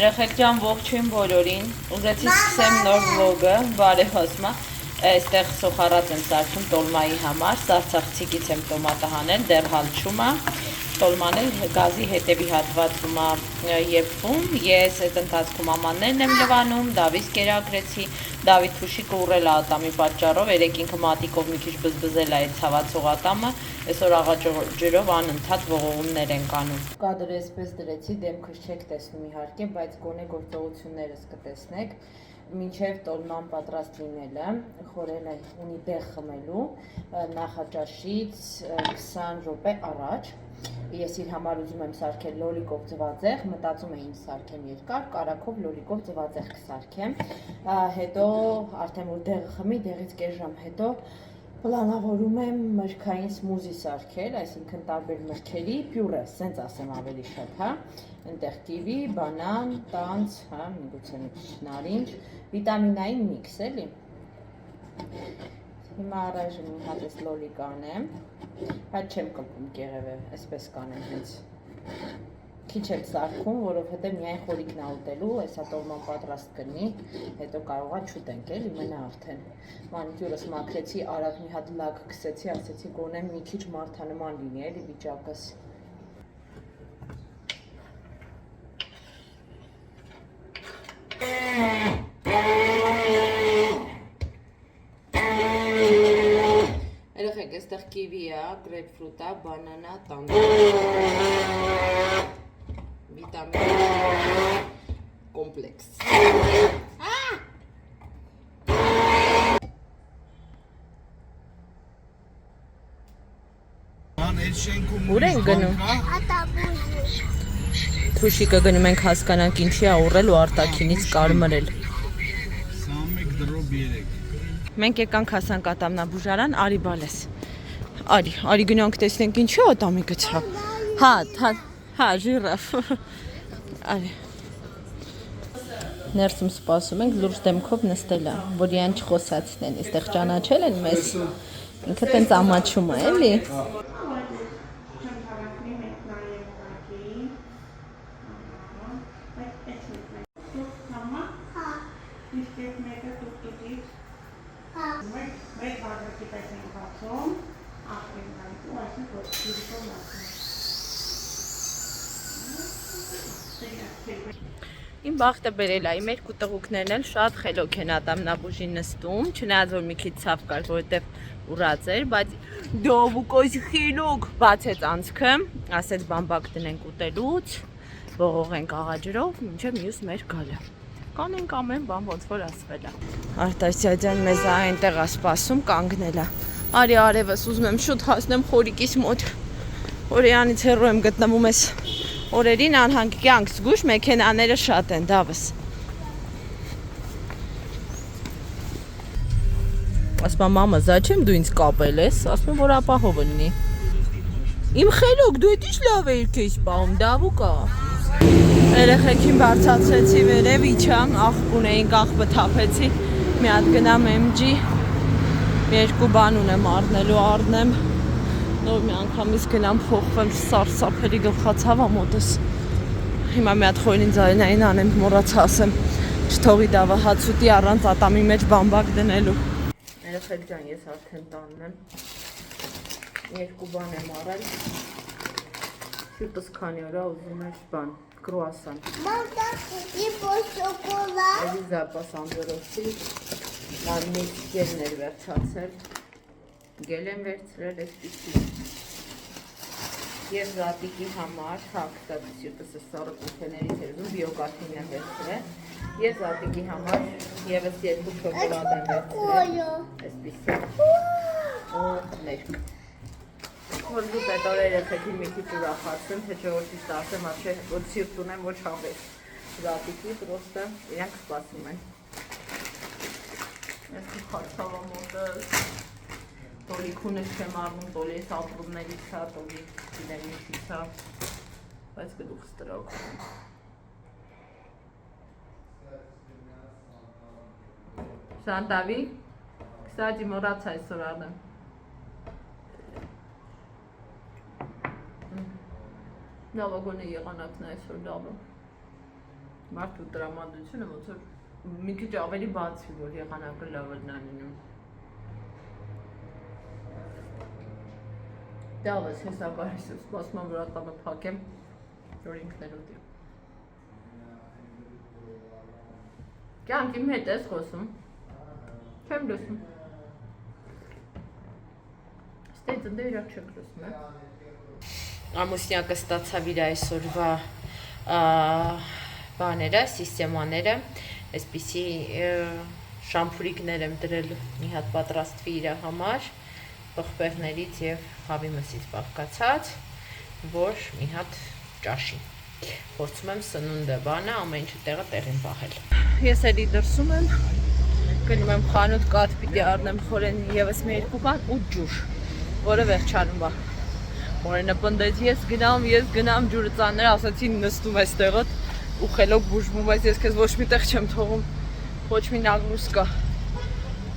Երեխեք ջան, ողջույն բոլորին։ Ուզեցի սկսեմ նոր վլոգը, բարև ասма։ Այստեղ սոխարած եմ սարքում տոլմայի համար, սարցախցիկից եմ տոմատը հանել, դեռ հալչում է։ Տոլման էլ գազի հետևի հատվածում է եփվում։ Ես այդ ընթացքում ամաններն եմ լվանում, Դավիթ կերակրեցի, Դավիթ թուշիկը ուռել է ատամի պատճառով, երեկ ինքը մատիկով մի քիչ բզբզել է այդ ցավացող ատամը, այսօր աղաջրով անընդհատ ողողումներ են կանում։ Կադրը այսպես դրեցի, դեմքս չեք տեսնում իհարկե, բայց գոնե գործողություններս կտեսնեք։ Մինչև տոլման պատրաստ լինելը, խորենը ունի դեղ խմելու, նախաճաշից 20 րոպե առաջ։ Ես իր համար ուզում եմ սարքել լոլիկով ձվածեղ, մտածում եմ սարքեմ երկար, կարագով լոլիկով ձվածեղ կսարքեմ։ Հետո արդեն որ դեղը խմի, դեղից կես ժամ հետո պլանավորում եմ մրգային սմուզի սարքել, այսինքն տարբեր մրգերի պյուրե, սենց ասեմ ավելի շատ, հա։ Այնտեղ կիվի, բանան, տանց, հա, միգուցե մի քիչ նարինջ, վիտամինային միքս էլի։ Հիմա առայժմ մի հատ էս լոլիկ անեմ, բայց չեմ կլպում կեղևը, այսպես կանեմ հենց։ Քիչ եմ սարքում, որովհետև միայն խորիկն է ուտելու, այսա տոլման պատրաստ կլինի, հետո կարող է չուտենք էլի, մնա արդեն։ Մանիկյուրս մաքրեցի, արագ մի հատ լակ քսեցի, ասեցի գոնե մի քիչ մարդանման լինի էլի վիճակս։ Երեխեք, այստեղ կիվի է, գրեյպֆրուտ է, բանանա, տանկ, վիտամին կոմպլեքս։ Ուր ենք գնում։ Թուշիկը գնում ենք հասկանանք ինչի է ուռել ու արտաքինից կարմրել։ Մենք եկանք հասանք ատամնաբուժարան, արի բալես։ Արի գնանք տեսնենք ինչի ատամի գցավ։ Հա, ժիրաֆ։ Արի։ Ներսում սպասում ենք, լուրջ դեմքով նստել է, որ իրան չխոսացնեն, այստեղ ճանաչել են մեզ։ Ինքը տենց ամաչում է, էլի։ Իմ բախտը բերել է, իմ երկու տղուկներն էլ շատ խելոք են ատամնաբուժի նստում, չնայած որ մի քիչ ցավ կար, որովհետև ուռած էր, բայց դովուկոս խելոք բացեց անցքը, ասեց բամբակ դնենք ուտելուց, ողողենք աղաջրով, մինչև մյուս մեր գալը։ Կանենք ամեն բան ոնց որ ասվել է։ Արտասիա ջան մեզ այնտեղ է սպասում, կանգնել է։ Արի արևս ուզում եմ շուտ հասնեմ խորիկիս մոտ, որ իրանից հեռու եմ գտնվում ես օրերին անհանգյանք զգուշ, մեքենաները շատ են, դավս։ Ասում եմ, մամա, զաչեմ դու ինձ կապել ես, ասում եմ, որ ապահովը լինի։ Իմ խելոք, դու էդ ինչ լավ էիր քեզ պահում, դավուկա։ Երեխեքին բարձացրեցի վերև, իջամ, աղբուն էինք, աղբը թափեցի, մի հատ գնամ MG, երկու բան ունեմ առնեմ, նոր մի անգամից գնամ փոխվեմ, սարսափելի գլխացավ ամոտս։ Հիմա մի հատ խորին ձայնային անեմ, մոռացա ասեմ, չթողի դավը հացուտի առանց ատամի մեջ բամբակ դնելու։ Երեխեք ջան, ես արդեն տանն եմ, երկու բան եմ առել, շուտս քանի օրա ուզում էր բան, կրուասան։ Էլիզապաս անձորոցի, մարմիքերն էր վերջացել, գել եմ վերցրել էսպիսի և զատիկի համար, հակտատի սյութս սարը կուխեներից էր ուզում, բիոգաթին եմ վերցրել և զատիկի համար եվս երկու շոկոլադ եմ վերցրել, էսպիսի ու ներք։ Որ դուք այդ օր երեխեքին մի քիչ ուրախացեմ, թե չէ որ ճիշտ ասեմ, ասե որ սիրտ ունեմ, ոչ հավես զատիկի, պրոստը իրանք սպասում են։ Ես խարցավ ամոտս, տոլիքունս չեմ արվում, տոլիս ապրումներից հա, տոլիկ գիլենիցից հա, բայց գլուխս տրակում։ Սանտավի, կստաճի մորացա այսօր ադեմ։ Լավագույն եղանակն է այսօր լավը։ Մարդու տրամադրությունը ոնց որ մի քիչ ավելի բացի, որ եղանակը լավ լինի լինում։ Դավս հեսա գալիս է, սպասում եմ, որ ատամը փակեմ, որ ինքն էլ ուտի։ Կյանք իմ հետ ես խոսում։ Չեմ լսում։ Ստեյց ընդ իրար չեք լսում, է։ Ամուսնյակը ստացավ իր այսօրվա բաները, սիստեմաները, այսպիսի շամփուրիկներ եմ դրել մի հատ պատրաստվի իր համար, պղպեղներից և հավի մսից բաղկացած, որ մի հատ ճաշի։ Փորձում եմ սնունդը բանը, ամեն ինչը տեղը տեղին պահել։ Ես էլի դրսում եմ, գնում եմ խանութ կաթ պիտի առնեմ խորենի ևս մի երկու բան ու ջուր, որը վերջանում է։ Խորենը պնդեց, ես գնամ ջուրը ծանր, ասացի նստում ես տեղդ ու խելոք բուժվում, բայց ես քեզ ոչ մի տեղ չեմ թողում, ոչ մի նագնուս կա։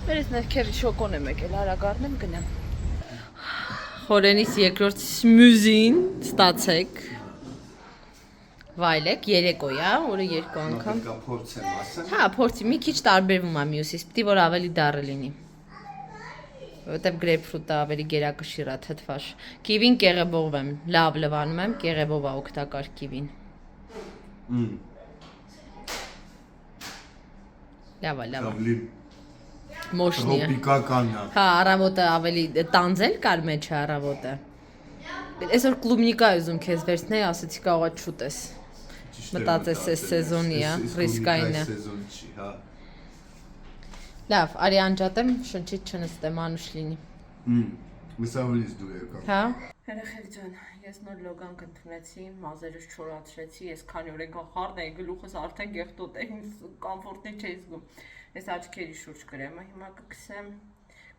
Մերից ներքևի շոկոն եմ եկել, արագ առնեմ գնեմ։ Խորենից երկրորդ սմյուզին ստացեք, վայլեք, երեկոյա, որը երկու անգամ։ Փորձեմ ասեմ։ Հա, փորձի, մի քիչ տարբերվում է մյուսից, պիտի որ ավելի դառը լինի։ Որտեւ գրեյփֆրուտը ավելի գերակշիռ է, թթվաշ։ Կիվին կեղևով եմ, լավ լվանում եմ, կեղևով է օգտակար կիվին։ Լավ է։ Մոշնի է։ Տրոպիկական է։ Հա, առավոտը ավելի տանձել կար մեջը առավոտը։ Այսօր կլուբնիկա ուզում քեզ վերցնել, ասացի կարողա չուտես։ Մտածես այս սեզոնի է, ռիսկային է։ Սեզոն չի, հա։ Լավ, արի անջատեմ, շնչից չնստեմ, անուշ լինի։ Մսավլից դու եկա։ Հա։ Երեխեք ջան, ես նոր լոգանք ընդունեցի, մազերս չորացրեցի, ես քանի օր եկա խառն էի, գլուխս արդեն գեղտոտ է, կոմֆորտի չէի զգում։ Ես աչքերի շուրջ կրեմը հիմա կքսեմ,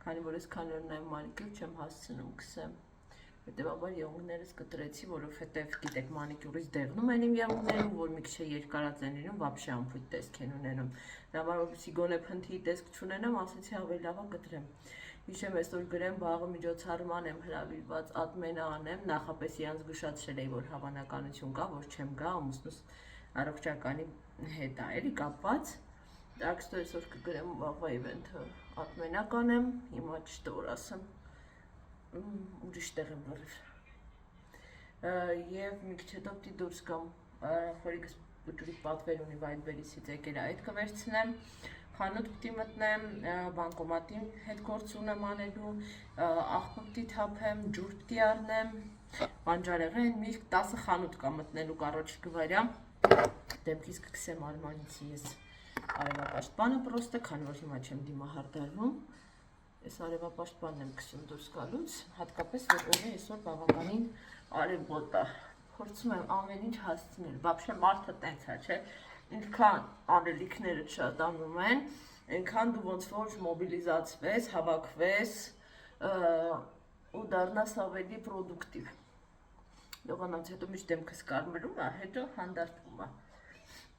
քանի որ ես քանի օր նայում մանիկյուր չեմ հասցնում քսեմ։ Հետևաբար եղունգներս կտրեցի, որովհետև գիտեք մանիկյուրից դեղնում են իմ եղունգներում, որ մի քիչ երկարած են լինում, вообще ամփոփ տեսք են ունենում։ Դրա որպեսզի գոնե փնթի տեսք չունենամ, ասացի ավելի լավ է կտրեմ։ Հիշեմ այսօր գրեմ բաղը միջոցառման եմ հրավիրված ատմենը անեմ, նախապես իրանց զգուշացրել էի, որ հավանականություն կա, որ չեմ գա, ամուսնուս առողջականի հետ է էլի կապված։ Так что այսօր կգրեմ վաղվա իվենթը ատմենակ անեմ, հիմա չտե որ ասեմ, ուրիշ տեղ եմ լրիվ։ Եվ մի քիչ հետո պիտի դուրս գամ, խորիկս բուջուրի պատվեր ունի Վայդբերիսից եկել այդ կվերցնեմ, խանութ պիտի մտնեմ, բանկոմատի հետ գործ ունեմ անելու, աղբը պիտի թափեմ, ջուր պիտի առնեմ, բանջարեղեն, մի 10 խանութ կա մտնելու կարոջ գվարյա, դեմքից կքսեմ արմանիցի ես արևապաշտպանը պրոստը, քանի որ հիմա չեմ դիմահարդարվում, ես արևապաշտպանն եմ քսում դուրս գալուց, հատկապես որ օրը այսօր բավականին արևոտ է, փորձում եմ ամեն ինչ հասցնել, вообще մարդը տենց է, չէ, ինքան անելիքները շատանում են, այնքան դու ոնց որ մոբիլիզացվես, հավաքվես ու դառնաս ավելի պրոդուկտիվ։ Եղանանց հետո միշտ դեմքս կարմրում է, հետո հանդարտվում է։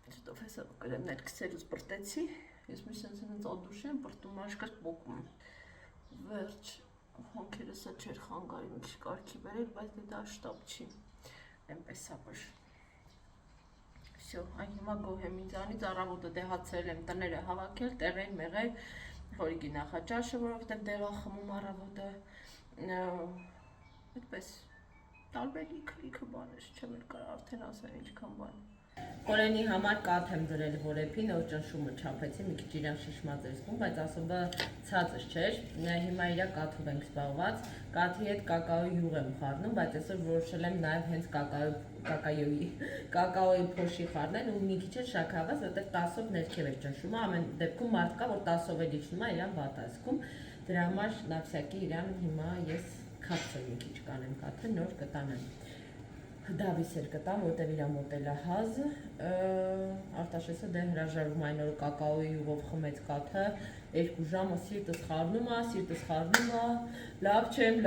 Շուտով հեսա կրեմ ներքսելուց պրտեցի, ես մի սենց ադուշ եմ պրտում, աշկաս պոկում։ Վերջ, հոնքերս է չեր խանգարի մի քիչ կարգի բերել, բայց դա շտապ չի, էնպես ապր։ Всё, այն հիմա գոհ եմ ինձանից, առավոտը դեղացրել եմ տները հավաքել, տեղեր, մեղեր, խորիկի նախաճաշը, որովհետև դեղա խմում առավոտը, այդպես, տարբեր լիքը բաներ, չեմ էլ կարող արդեն ասեմ ինչքան բան։ Խորենի համար կաթ եմ դրել որեփին, որ ճնշումը չափեցի, մի քիչ իրան շշմած էր զգում, բայց ասոբը ցածր չէր։ Հիմա իրա կաթով ենք զբաղված, կաթի հետ կակաոյի յուղ եմ խառնում, բայց այսօր որոշել եմ նաև հենց կակաոյի փոշի խառնել ու մի քիչ էլ շաքարված, որտեղ 10-ով ներքև էր ճնշումը, ամեն դեպքում մարդ կա, որ 10-ով էլ իջնում է, իրան վատ է զգում։ Դրա համար նավսյակի իրան հիմա ես քացել մի քիչ կանեմ կաթը, նոր կտանեմ։ Դավիս էլ կտամ, որտեղ իրա մոտել է հազ, Արտաշեսը դե հրաժարվում այն օր կակաոյի յուղով խմեց կաթը, 2 ժամը սիրտս խառնում է, լավ չեմ,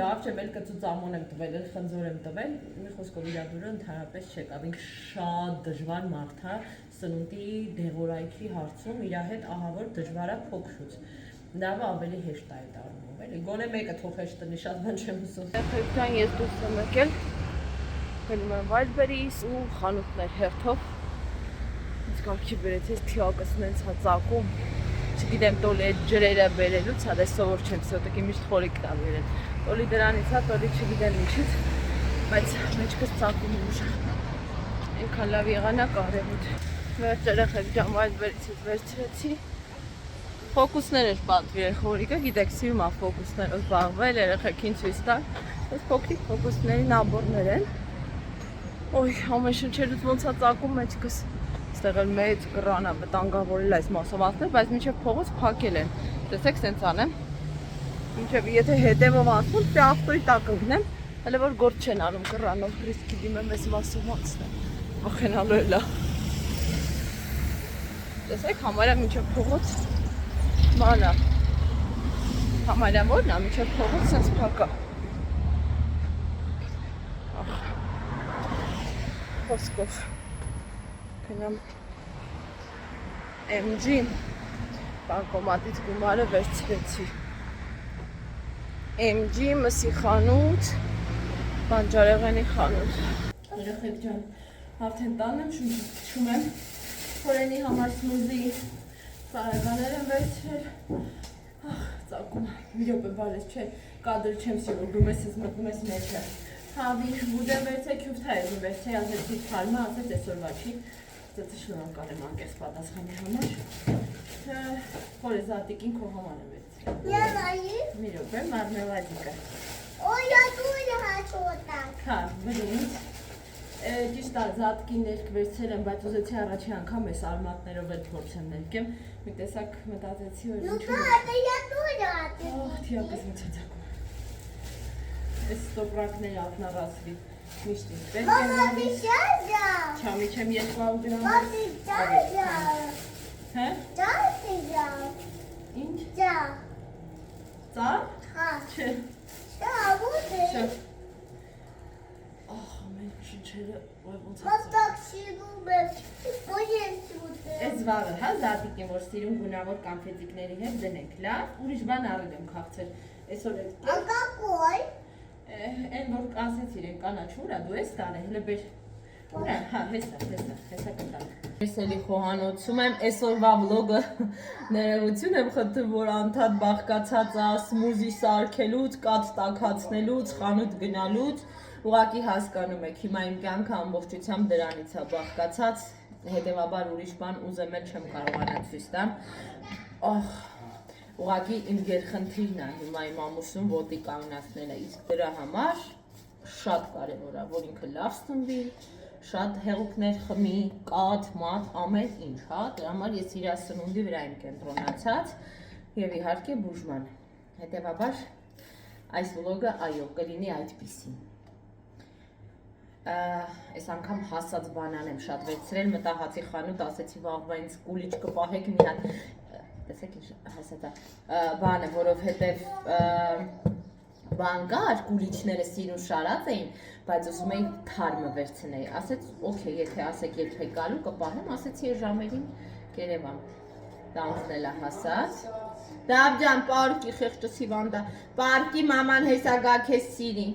էլ կծուց ամոն եմ տվել, էլ խնձոր եմ տվել, մի խոսքով իրա դուրը ընդհանրապես չեկավ, ինք շատ դժվար մարդ է, սնունդի դեղորայքի հարցում, իրա հետ ահա որ դժվար է փոքրուց, դավը ավելի հեշտ է այդ առումով, էլի, գոնե մեկը թող հեշտ տնի, շատ բան չեմ ուզում։ Երեխեքան ես դուրս եմ եկել, գնում եմ Վայլբերիս ու խանութներ հերթով, կարգի բերեց, ես թիակս նենց հա ծակում, չգիտեմ տոլի այդ ջրերը բերելուց, հա դες սովոր չեմ, սոտակի միշտ խորիկ տա բերել, տոլի դրանից հա, տոլի չգիտեմ ինչից, բայց մեջքս ծակում ուժ, ինքան լավ եղանա կարևուտ, վերջ երեխեք ժամայից վերիցից վերցրեցի, ֆոկուսներ էր պատվիրել խորիկը, գիտեք սիրում ա ֆոկուսներով զբաղվել, երեխեքին ցույց տալ, այս փոքրիկ ֆոկուսների նաբորներ են, Ոյ, ամեն շնչելուց ոնց է ծակում մեջքս, այստեղ էլ մեծ կռան է վտանգավորել այս մասով, բայց մինչև փողոց փակել են, տեսեք սենց անեմ, մինչև եթե հետևով անցնում, թե ավտոյի տակ ընկնեմ, հələ որ գործ չեն անում կռանով, ռիսկի դիմեմ այս մասով անցնեմ, վախենալու էլ է, տեսեք համարյա մինչև փողոց ման է, համարյա որն է, մինչև փողոց սենց փակ է, Խոսքով գնամ MG բանկոմատից գումարը վերցրեցի MG մսի խանութ բանջարեղենի խանութ երեխեք ջան արդեն տանն եմ շուշում եմ հորենի համար սմուզի սարականեր եմ վերցրել ծակում մի րոպե բալես չէ կադրը չեմ սիրում դու մեզ ես մտնում ես մեջը Հավի բուդեմ վերցե քյուրթայը վերցե ասեցի թարմա ասեց այսօրվա չի ծծի շնորհակալ եմ անկես պատասխանի համար Հորե զատիկին քո համար եմ վերցրել Յալայի Մի րոպե մարմելադիկը Օյա դու հաճոտակ Հա բրինձ Ճիշտ է զատիկին ներք վերցրել եմ բայց ուզեցի առաջի անգամ այս արմատներով էլ փորձեմ ներկեմ մի տեսակ մտածեցի որ ինչու Թիակս մցածակ Այս ստոպրակներ ակնառասվի միշտ ինձ Մամա դիշազա Չամի չեմ 200 գրամ Մամի ճազա Հե? Ճազա Ինչ? Ճա Ծար? Հա Չէ Ճա ո՞ւր Չէ Ահ ամեն շնչերը ոնց Մատակ սիրում եմ Ո՞ր ես ուտել Այս վաղը հա զատիկին որ սիրում գունավոր կոնֆետիկների հետ դնենք լավ ուրիշ բան առել եմ քաղցր Այսօր էլ Ակակոյ Են որ ասեց իրեն կանաչուր է, դու ես տանը, հլը բեր, ուրա, հա, հեսա կտանը Ես էլի խոհանոցում եմ, այսօրվա վլոգը ներողություն եմ խնդրում, որ անդադ բաղկացած է սմուզի սարքելուց, կաթ տաքացնելուց, խանութ գնալուց Ուղղակի հասկանում եք, հիմա իմ կյանքը ամբողջությամբ դրանից է բաղկացած, հետևաբար ուրիշ բան ուզեմ էլ չեմ կարողանալ ցույց տամ Ուղղակի իմ գերխնդիրն է հիմա իմ ամուսնուն ոտի կանգնացնելը, իսկ դրա համար շատ կարևոր է, որ ինքը լավ ստնվի, շատ հեղուկներ խմի, կաթ, մատ, ամեն ինչ, հա, դրա համար ես իր սնունդի վրա եմ կենտրոնացած եւ իհարկե բուժման։ Հետևաբար այս վլոգը այո, կլինի այդպիսին։ Այս անգամ հասած բանան եմ շատ վերցրել, մտա հացի խանութ, ասեցի վաղվա ինձ կուլիչ կպահեք մի հատ Տեսեք ինչ հասած է, բանը, որովհետև բան կար, կուլիչները սիրուն շարած էին, բայց ուզում էի թարմը վերցնեի, ասեց, օքեյ, եթե ասեք երբեք գալու կպահեմ, ասեցի այս ժամերին կերևամ, տանձնել է հասած, դավ ջան, պարկի խեղճս հիվանդա, պարկի մաման հեսա գա քեզ սիրի,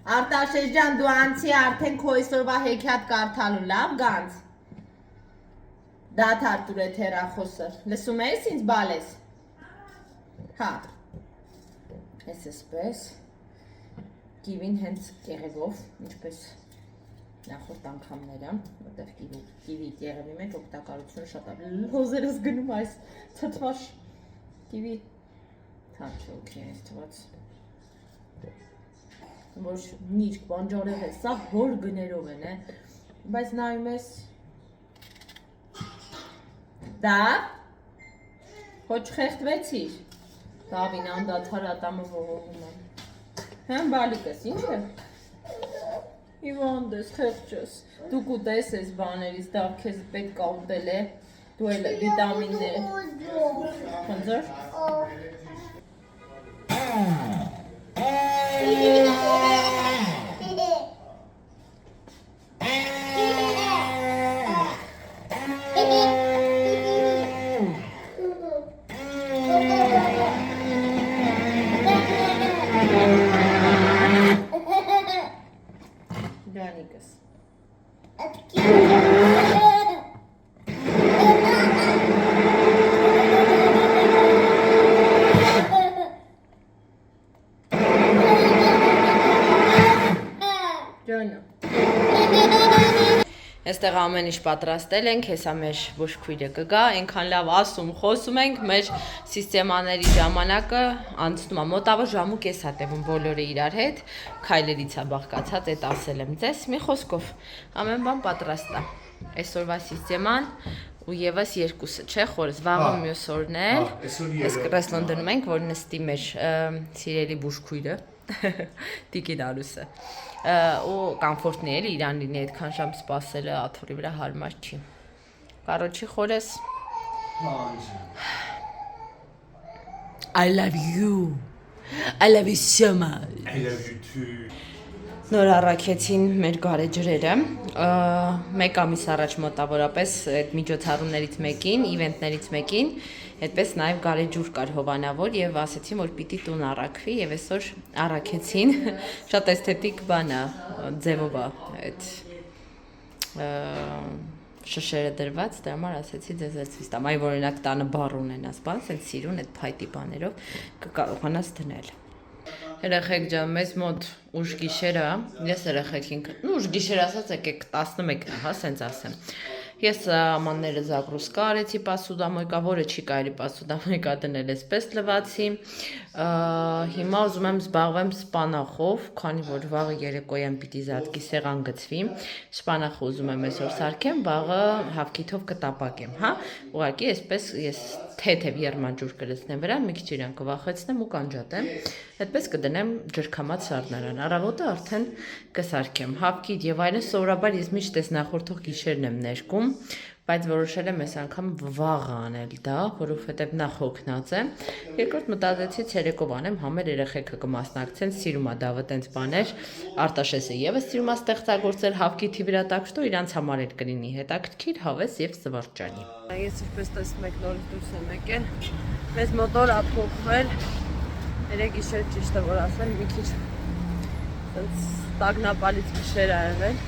Արտաշես ջան, դու անցի արդեն քո այսօրվա հեքիաթ կարդալու, լավ գանց Դաթ Արտուր է թերախոսը, լսում ես ինձ բալես, հա, ես էսպես, կիվին հենց կեղևով, ինչպես նախորդ անգամները, որտեղ կիվի կեղևի մեջ օգտակարությունը շատ է, հոզերս գնում այս թթվաշ կիվի, հա չէ, օքեյ, այս թված, որ նիրք բանջարեղ է, սա հոր գներով են, բայց նայում ես, Դա, հոչ խեղտվեցիր, Դավին անդադար ատամը ողողում եմ, հեմ բալիկս, ինչ է, Իվանդ ես, խեղճ ես, դու կուտես ես բաներից, դավ քեզ պետք է ուտել է, դու էլ վիտամիններ, խնձոր, Atki Այստեղ ամեն ինչ պատրաստել ենք, հեսա մեր բուժքույրը կգա, այնքան լավ ասում, խոսում ենք, մեր սիստեմաների ժամանակը անցնում է, մոտավոր ժամ ու կես է տևում բոլորը իրար հետ, քայլերից է բաղկացած, այդ ասել եմ ձեզ, մի խոսքով, ամեն բան պատրաստ է, այսօրվա սիստեման ու եւս երկուսը, չէ, խորս, վաղը մյուս օրն էլ, այս կրեսլոն դնում ենք, որ նստի մեր սիրելի բուժքույրը, Տիկին Արուսը, ու կամֆորտնի էլի իրան լինի այդքան ժամ սպասելը աթոռի վրա հարմար չի։ Կարոջի խորես I love you. I love you so much. I love you too. Նոր առաքեցին մեր գարեջրերը, մեկ ամիս առաջ մոտավորապես այդ միջոցառումներից մեկին, իվենտներից մեկին, այդպես նաև գարեջուր կար հովանավոր եւ ասեցին, որ պիտի տուն առաքվի եւ այսօր առաքեցին, շատ էսթետիկ բան է, ձևով է այդ շշերը դրված, դրա համար ասեցի ձեզ էլ ցույց տամ, այ որ օրինակ տանը բառ ունենաս, բաց, այդ սիրուն այդ փայտի բաներով կկարողանաս դնել։ Երեխեք ջան, մեզ մոտ ուշ գիշերը, ես երեխեքին, ուշ գիշեր ասած եկեք 11-ն է, հա, սենց ասեմ։ Ես ամանները Զագրուսկա արեցի պասուդամոյկա, որը չի կարելի պասուդամոյկա դնել էսպես լվացի։ Հիմա ուզում եմ զբաղվեմ սպանախով, քանի որ վաղը երեկոյան պիտի զատկի սեղան գցվի։ Սպանախը ուզում եմ այսօր սարքեմ, վաղը հավքիթով կտապակեմ, հա։ Ուղղակի այսպես ես թեթև երմանջուր կլցնեմ վրա, մի քիչ իրան կվախեցնեմ ու կանջատեմ։ Այդպես կդնեմ ջրքամած սառնարան։ Առավոտը արդեն կսարքեմ։ Հավքիթ եւ այլն սովորաբար ես միշտ այս նախորդող գիշերն եմ ներկում, բայց որոշել եմ այս անգամ վաղ անել դա, որովհետեւ նախ հոգնած եմ։ Երկրորդ մտածեցի ցերեկով անեմ, համեր երեխեքը կմասնակցեն, սիրում է դավը տենց բաներ, Արտաշեսը եւս սիրում է ստեղծագործել հավքիթի վրա, так что իրանց համար էլ կլինի հետաքրքիր, հավես եւ զվարճանի։ Ես ինչպես տեսնում եք նորից դուրս եմ եկել, մեզ մոտոր է փոխվել, երեք գիշեր ճիշտ է որ ասեմ, մի քիչ տենց տագնապալից գիշեր ա եղել։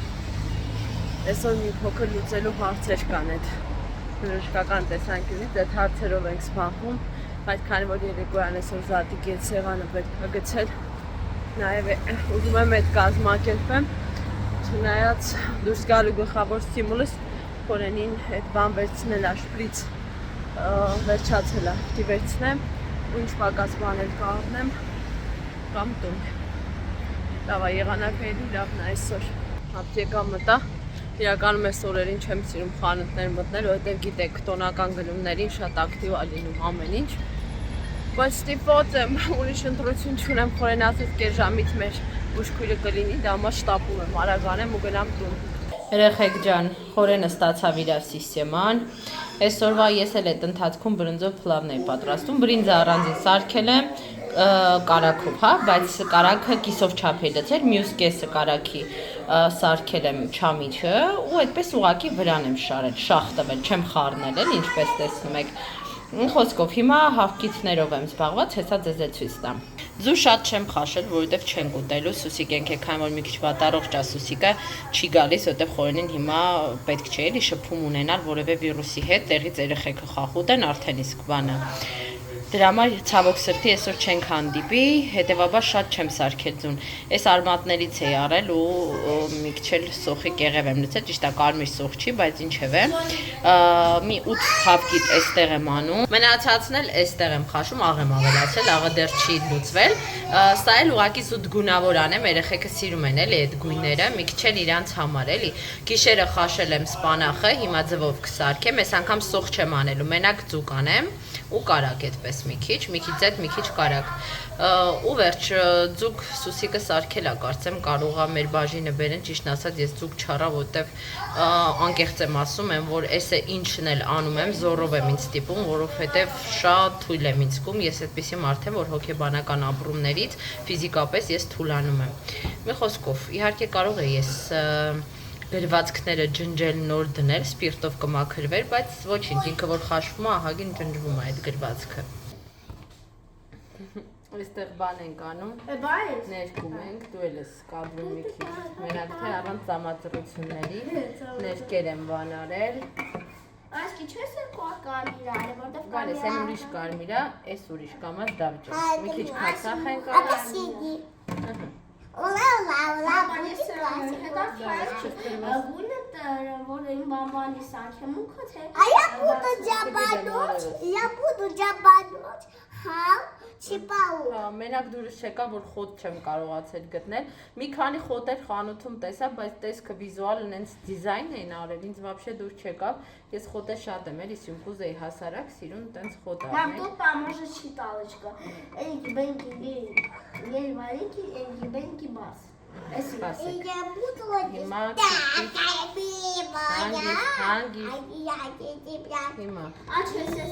Այսօր մի փոքր լուծելու հարցեր կան այդ բժշկական տեսանկյունից, այդ հարցերով ենք սպասում, բայց քանի որ երեկոյան այսօր զատիկի այդ սեղանը պետք է գցել, նաև ուզում եմ այդ կազմակերպեմ, չնայած դուրս գալու գլխավոր ստիմուլս Խորենին այդ բան վերցնելա, շպրից վերջացելա, պիտի վերցնեմ ու ինչ պակաս բանել կառնեմ կամ տուն։ Լավ է, եղանակների լավն է այսօր ապտեկա մտա, իրականում այս օրերին չեմ սիրում խանութներ մտնել, որովհետև գիտեք տոնական գնումներին շատ ակտիվ է լինում ամեն ինչ, բայց ստիպված եմ, ուրիշ ընտրություն չունեմ, Խորեն ասեց կես ժամից մեր բուժքույրը կլինի, դա համար շտապում եմ, արագ անեմ ու գնամ տուն։ Երեխեք ջան, Խորենը ստացավ իր սիստեման, այսօրվա ես էլ այդ ընթացքում բրինձով փլավն էի պատրաստում, բրինձը առանձին սարքել եմ կարակով, հա, բայց կարակը կիսով չափ է լցել, մյուս կեսը կարակի սարքել եմ չամիչը ու այդպես ուղակի վրան եմ շարել, շախ տվել, չեմ խառնել էլ, ինչպես տեսնում եք։ Խոսքով հիմա հավքիթներով եմ զբաղված, հեսա ձեզ էլ ցույց տամ։ Ձու շատ չեմ խաշել, որովհետև չենք ուտելու, Սուսիկ եկեք, քանի որ մի քիչ վատառողջ է Սուսիկը, չի գալիս, որովհետև Խորենին հիմա պետք չէ էլի շփում ունենալ որևէ վիրուսի հետ, տեղից երեխեքը խախուտ են, արդեն իսկ բանը։ Դրա համար ցավոք սրտի այսօր չենք հանդիպի, հետևաբար շատ չեմ սարքել ձուն։ Այս արմատներից էի արել ու մի քիչ էլ սոխի կեղև եմ լցել, ճիշտ է կարմիր սոխ չի, բայց ինչևէ։ Մի 8 հավքիթ այստեղ եմ անում։ Մնացածն էլ այստեղ եմ խաշում, աղ եմ ավելացել, աղը դեռ չի լուծվել։ Սա էլ ուղղակի զուտ գունավոր անեմ, երեխեքը սիրում են էլի այդ գույները, մի քիչ էլ իրանց համար էլի։ Գիշերը խաշել եմ սպանախը, հիմա ձվով կսարքեմ, այս անգամ սոխ չեմ անելու, մենակ ձուկ անեմ ու կարակ այդպես մի քիչ ձետ, մի քիչ կարակ։ Ու վերջ ձուկ Սուսիկը սարքել է, կարծեմ կարող է մեր բաժինը բերեն, ճիշտն ասած ես ձուկ չառա, որտեվ անկեղծ եմ ասում եմ, որ էսը ինչն էլ անում եմ, զորով եմ ինձ ստիպում, որովհետև շատ թույլ եմ ինձ զգում, ես այդպիսի մարդ եմ, որ հոգեբանական ապրումներից ֆիզիկապես ես թուլանում եմ։ Մի խոսքով, իհարկե կարող է ես գրվածքները ջնջել նոր դնել, սպիրտով կմաքրվեր, բայց ոչինչ, ինքը որ խաշվում է, ահագին ջնջվում է այդ գրվածքը։ Այստեղ բան ենք անում, ներկում ենք, դու էլ ես կադրում մի քիչ, մենակ թե առանց ծամածռությունների, ներկեր եմ բան արել։ Այսքի չես է կարմիր արել, որտև Գալիս են ուրիշ կարմիր է, այս ուրիշ կամած դավճը, մի քիչ քացախ ենք արել։ Օլա, բույսի կլասի, հետո որ այն բամբանի սարքեմ ու քոթե։ А я буду джабануть, чипау. Մենակ դուրս չեկա, որ խոտ չեմ կարողացել գտնել։ Մի քանի խոտեր խանութում տեսա, բայց տեսքը վիզուալ նենց դիզայն էին արել, ինձ вообще դուր չեկավ։ Ես խոտեր շատ եմ, էլի սյունքուզ էի հասարակ, սիրուն տենց խոտ Мам, առնել։ тут поможет считалочка. Эньки, беньки, ей вареньки, эньки, беньки, бас. Սպասեք։ И я буду Հիմա Հիմա А что если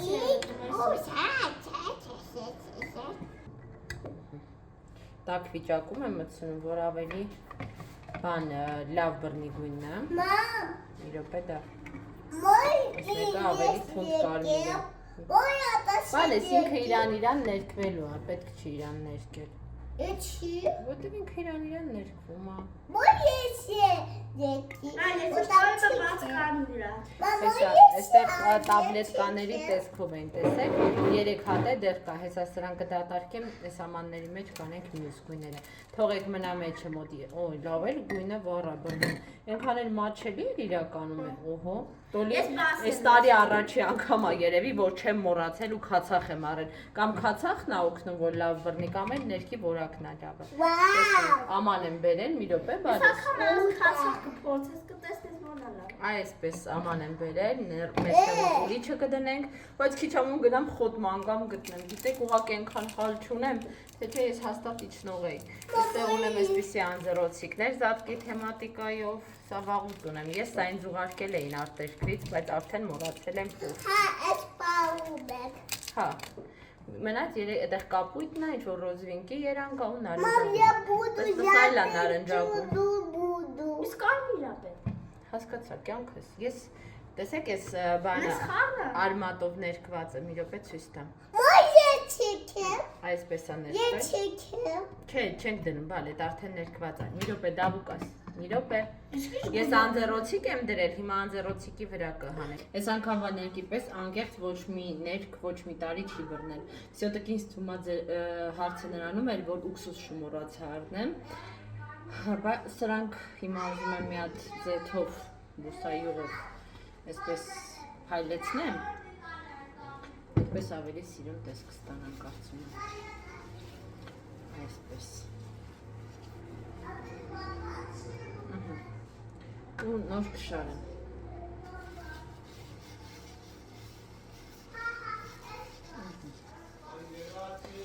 տաք վիճակում եմ մտցնում, որ ավելի բան լավ բռնի գույնն է։ Мам, Մի րոպե դա։ мой Մեկը ավելի թունդ կարմիր է։ Мой это Բալես ինքը իրան ներկվելու է, պետք չի իրան ներկել։ Ичи. Որտեղ ինքը իրան ներկվում է։ Мой есть дети. Аня, это что это подкамера? Հեսա, այստեղ տաբլետկաների տեսքով են տեսեք, 3 հատ է դեռ կա, հեսա սրանք կդատարկեմ, այս ամանների մեջ կանենք մյուս գույները, թողեք մնա մեջը մոտի, օй, լավ էլ գույնը վառա բռնում, ենքան էլ մաչելի էր իրականում է, օհո, տոլի, այս տարի առաջի անգամ է երևի, որ չեմ մոռացել ու քացախ եմ արել, կամ քացախն է օգնում, որ լավ բռնի, կամ էլ ներքի որակն է լավը, Вау. աման եմ բերել, մի րոպե, բալես, այսպես աման եմ բերել, մեջտեղ ուրիչը կդնենք, բայց քիչ ամուն գնամ խոտ մանգամ գտնեմ, գիտեք ուղղակի այնքան խալ չունեմ, թե չէ ես հաստատ իջնող էի, այստեղ ունեմ այսպիսի անձեռոցիկներ զատկի թեմատիկայով, սա վաղուց ունեմ, ես սա ինձ ուղարկել էին արտերկրից, բայց արդեն մոռացել եմ ուր, Es paubek. հա, մենած այդեղ կապույտն է, ինչ-որ ռոզվինկի երան կա ու Мам, նարնջագույն, я буду, Սայլա я նարնջագույն, буду. Искамера, бе. հասկացա, կյանքս, ես, տեսեք ես բանը, Մեզ խառը։ արմատով ներկված է, մի րոպե ցույց տամ, Мой ечике. այսպես է ներկվել, Ечике. չէ, չենք դնում, բալ, այդ արդեն ներկված է, մի րոպե դավուկաս, մի րոպե, ես անձեռոցիկ եմ դրել, հիմա անձեռոցիկի վրա կհանեմ, այս անգամվա ներկի պես անգեղծ ոչ մի ներք, ոչ մի տարի չի բռնել, всё-таки ինձ թվում է հարցը նրանում էր, որ ուքսուս շմորացա առնեմ, սրանք հիմա ուզում եմ մի հատ ձեթով, բուսայյուղով, այսպես հայլեցնեմ, այդպես ավելի սիրուն տեսք ստանամ կարծում եմ, այսպես, ու նոր կշարեմ,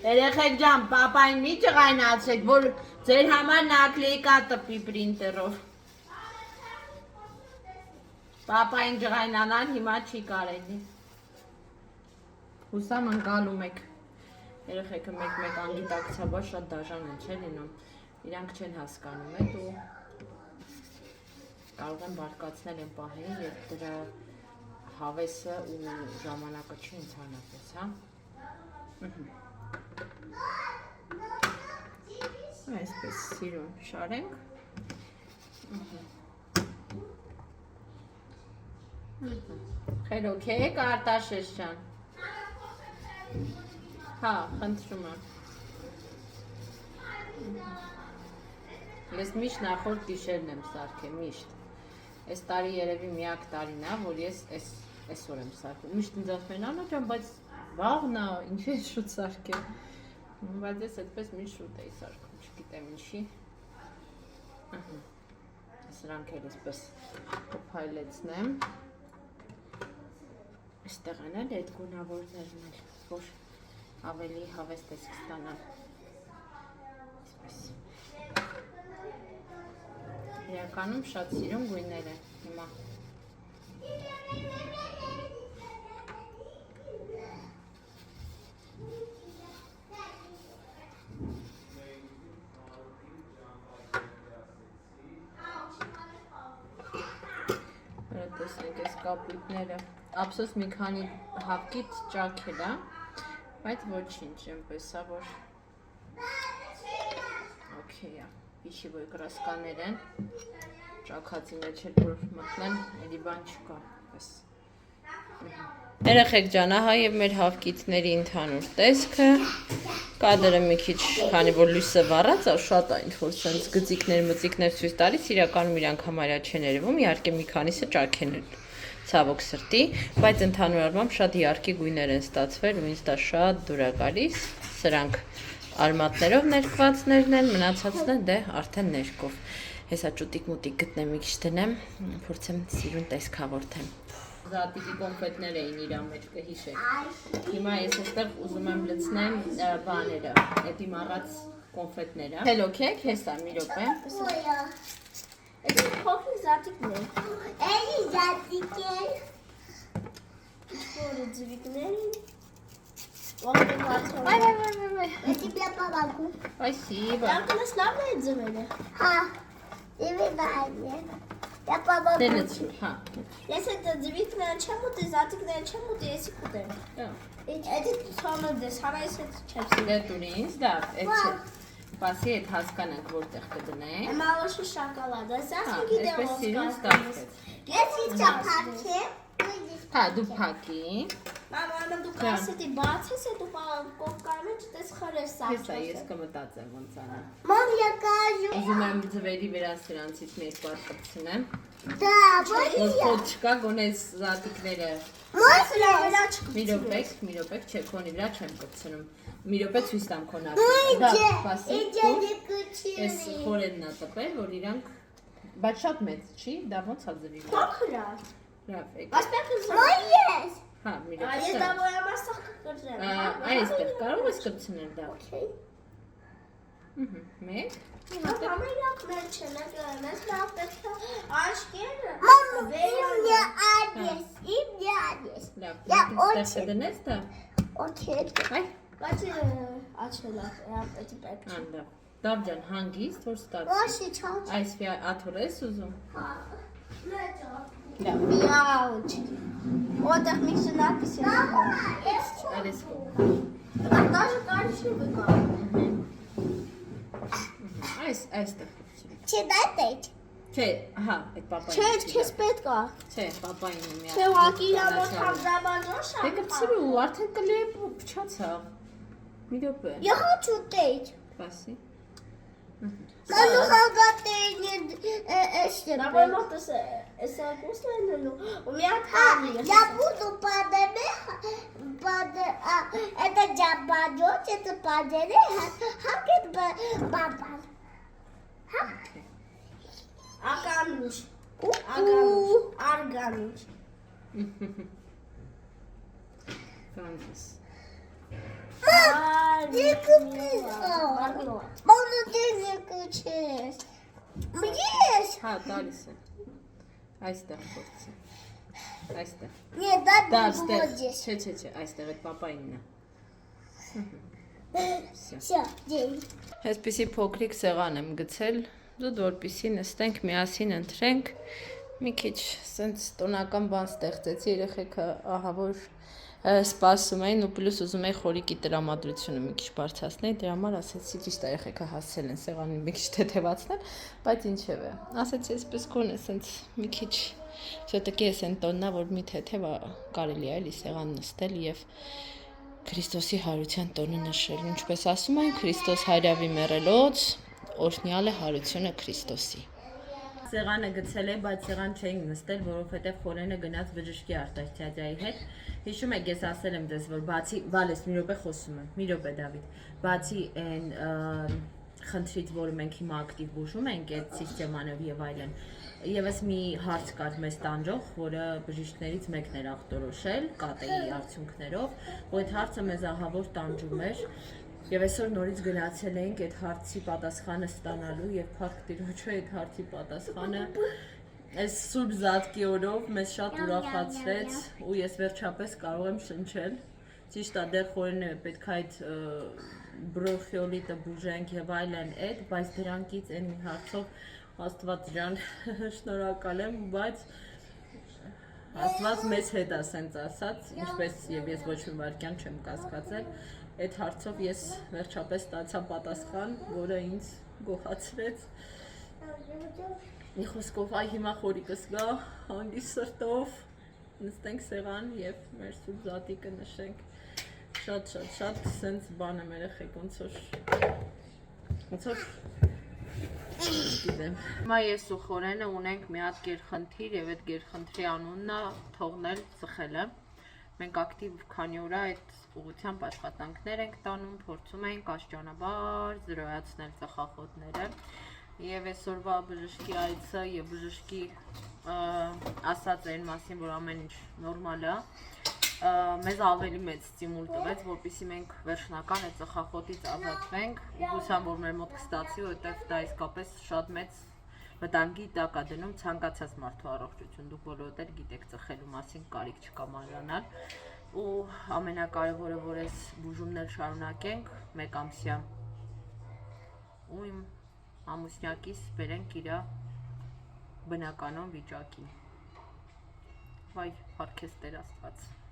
երեխեք ջան, պապային մի ճղայնացրեք, որ ձեր համար նակլեյկա տպի պրինտերով, պապային ջղայնանալ հիմա չի կարելի, հուսամ ընկալում եք, երեխեքը մեկ անգիտակցաբար շատ դաժան են չէ լինում, իրանք չեն հասկանում էդ ու կարող են բարկացնել են պահին և դրա հավեսը ու ժամանակը չի ընդհանրապես, հա, այսպես սիրուն շարենք, խելոք եք Արտաշես ջան, հա, խնդրում եմ, ես միշտ նախորդ գիշերն եմ սարքել, միշտ, այս տարի երևի միակ տարին է, որ ես այսօր եմ սարքել, միշտ ինձ ասում են Անա ջան, բայց վաղն է, ինչ ես շուտ սարքել, բայց ես այդպես միշտ շուտ էի սարքում, չգիտեմ ինչի, սրանք էլ այսպես փայլեցնեմ, այստեղ են էլ այդ գունավորներն էլ, որ ավելի հավես տեսք ստանան, այսպես, իրականում շատ սիրուն գույներ են, հիմա, տեսնենք այս կապույտները, ափսոս մի քանի հապկից ճաքել է, բայց ոչինչ, այնպես է, որ օքեյ է, պիշիվոյ կրասկաներ են, ճաքածի մեջ էլ որ մտնեն, էլի բան չկա, պես։ Երեխեք ջան, ահա և մեր հավկիթների ընդհանուր տեսքը, Կադրը մի քիչ, քանի որ լույսը վառած է, շատ է ինչ որ sense գծիկներ, մծիկներ ցույց տալիս, իրականում իրանք համարյա չեն երևում, իհարկե մի քանիսը ճարքեն են ցավոք սրտի, բայց ընդհանուր առմամբ շատ իհարկե գույներ են ստացվել ու ինձ դա շատ դուր է գալիս, սրանք արմատներով ներկվածներն են, մնացածն են դե արդեն ներկով, հեսա ճուտիկ մուտիկ գտնեմ մի քիչ դնեմ, փորձեմ սիրուն տեսքավորթեմ։ Զատիկի կոնֆետներ էին իր մեջ կհիշեք։ Հիմա ես այստեղ ուզում եմ լցնեմ բաները, էդի մառած կոնֆետները։ Hello cake, հեսա մի րոպե։ Ոյա։ Էդի փոքրիկ զատիկներ։ Էլի զատիկեր։ Որը ձվիկներին։ Ողջ բացում։ Էդի պապավակու։ Спасибо։ Անկնես լավն է ձվերը։ Հա։ Դիվի բայե։ Պապավակու։ Դելեցու, հա։ Ես այդ ձվիկները չեմ ուտի, զատիկները չեմ ուտի, եսի կուտեմ։ Էդի ցոմը դες, հավա ես այդ չեմ Դե դուրի ինձ դա, այդ չէ։ Պասի այդ հասկանանք որտեղ կդնենք։ Մալոշի շոկոլադը, սա Հա, գիտեմ այսպես սիրուն ոսկա։ ստացվեց։ Ես իջա փակեմ։ Հա, դու փակի։ Մամա դու կասետի բացես է դու կոկկարի մեջ դες խրես սա։ Հեսա ես կմտածեմ ոնց անեմ։ Մամ եկայու։ Ուզում եմ ձվերի վրա սրանցից մի երկու հատ կպցնեմ։ Դա Որ ոյա։ փոտ չկա, գոնե զատիկները։ Սրա վրա Մի րոպե, չէ, քոնի վրա չեմ կպցնում։ Մի րոպե ցույց տամ քո Իջե, նախ։ Պասի։ իջե Այս դեկուչի։ խորենն է տպել, որ իրանք բայց շատ մեծ չի, դա ոնց է ձվի։ փոքր է։ Լավ, եկա։ Բայց պետք է զգա։ Ոյես։ Հա, մի Այս րոպե։ դա ոյամասախ կկրեմ։ Այստեղ կարող ես կպցնել դա։ Okay. Մեկ։ Համերակ մեր չեն, մեզ լավ պետք է աչքերը։ Մամ, իմյա ադես, իմյա ադես։ Լավ, Դա այստեղ օջի։ կդնես դա։ Okay. Այ, Բայց աչքելա, պետք է։ անդա։ Դավջան հանգիստ որ ստացի։ Ոშի չոչ։ Այս աթոռ ես ուզում։ Մեջո։ Լավ, Միաուչ։ Որտեղ միքսը նապիս է։ Ես արես կո։ Даже կարիში վկա։ Այստեղ։ չդատեջ։ Չէ, հա, այդ պապային։ Չէ, քեզ պետք է։ Չէ, պապային է միա։ Չէ, ուղղակի իրա մոտ համբրաբանոշ Դե կպցրու, արդեն կլե փչացավ։ Մի րոպե։ Յոհոչուտեջ։ Պասի։ Կանու հագատեին էստե։ Նա որ մոտս էսա կուսնելու ու մի հատ հավի։ Я буду это джабаджот, это падере, хакет баба. Ականուշ, արգանուշ։ Կանցես։ Մամա դեզը կուչես։ Մգես։ Հա, տալիս է։ Այստեղ փորձի։ Այստեղ։ Не, да, Դա բուբոջես։ այստեղ։ Չէ, այստեղ այդ պապայինն է։ Всё, դեյ։ Այսպեսի փոքրիկ սեղան եմ գցել, դուք որպեսի նստենք միասին ընթրենք։ Մի քիչ սենց տոնական բան ստեղծեցի, երեխեքը ահա որ սպասում էին ու պլյուս ուզում էի խորիկի տրամադրությունը մի քիչ բարձրացնել, դրա համար ասեցի ճիշտ է երեխեքը հասել են սեղանին մի քիչ թեթևացնել, բայց ինչևէ։ Ասեցի այսպես կոնե սենց մի քիչ все-таки ես են տոննա որ մի թեթև կարելի է էլի սեղան նստել եւ Քրիստոսի հարության տոնը նշել, ինչպես ասում են, Քրիստոս հայրավի մեռելոց, օրհնյալ է հարությունը Քրիստոսի։ Սեղանը գցել է, բայց սեղան չէինք նստել, որովհետև խորենը գնաց բժշկի արտասթիատիայի հետ։ Հիշում եք, ես ասել եմ դες, որ բացի, բալես, մի րոպե խոսում եմ, մի րոպե Դավիթ, բացի այն խնդրից, որը մենք հիմա ակտիվ բուժում ենք, այդ սիստեմանով եւ այլն, Եվս մի հարց կար մեզ տանջող, որը բժիշկներից մեկն էր ախտորոշել կատեի արդյունքներով, ու այդ հարցը մեզ ահավոր տանջում էր, եւ այսօր նորից գնացել էինք այդ հարցի պատասխանը ստանալու եւ Փառք Տիրոջը այդ հարցի պատասխանը այս սուրբ զատկի օրով մեզ շատ ուրախացրեց ու ես վերջապես կարող եմ շնչել։ Ճիշտ է, դեռ խորենը պետք է այդ բրոխիոլիտը բուժենք եւ այլն այդ, բայց դրանից այն մի հարցով Աստված ջան, շնորհակալ եմ, բայց Աստված մեզ հետ է ասենց ասած, ինչպես եւ ես ոչ մի վարքյան չեմ կասկածել, այդ հարցով ես վերջապես ստացա պատասխան, որը ինձ գոհացրեց։ Մի խոսքով այ հիմա խորիկս գա, հանգիստ սրտով նստենք սեղան եւ մեր սուրբ զատիկը նշենք։ Շատ սենց բան եմ երեխեք ոնց որ գիտեմ։ Հիմա ես ու Խորենը ունենք մի հատ գերխնդիր եւ այդ գերխնդրի անունն է թողնել ծխելը։ Մենք ակտիվ քանի օր այդ ուղղությամբ աշխատանքներ ենք տանում, փորձում ենք աստիճանաբար զրոյացնել ծխախոտները։ Եվ այսօրվա բժշկի այցը եւ բժշկի ասած այն մասին, որ ամեն ինչ նորմալ է, մեզ ավելի մեծ ստիմուլ տվեց, որպեսզի մենք վերջնական այդ ծխախոտից ազատվենք, ու հուսամ, որ մեր մոտ կստացվի, որովհետև դա իսկապես շատ մեծ վտանգի տակ է դնում ցանկացած մարդու առողջություն։ Դուք բոլորդ էլ գիտեք ծխելու մասին, կարիք չկա մանրանալ, ու ամենակարևորը, որ այս բուժումներ շարունակենք 1 ամսյա, ու իմ ամուսնյակիս բերենք իր բնականon վիճակին։ Վայ, փառքեզ Տեր Աստված։